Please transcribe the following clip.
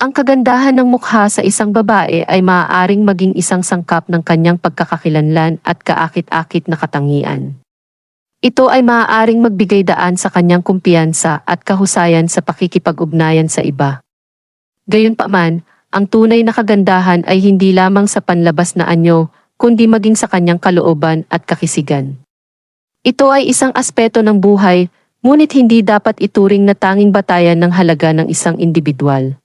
Ang kagandahan ng mukha sa isang babae ay maaaring maging isang sangkap ng kanyang pagkakakilanlan at kaakit-akit na katangian. Ito ay maaaring magbigay daan sa kanyang kumpiyansa at kahusayan sa pakikipag-ugnayan sa iba. Gayunpaman, ang tunay na kagandahan ay hindi lamang sa panlabas na anyo, kundi maging sa kanyang kalooban at kakisigan. Ito ay isang aspeto ng buhay, ngunit hindi dapat ituring na tanging batayan ng halaga ng isang individual.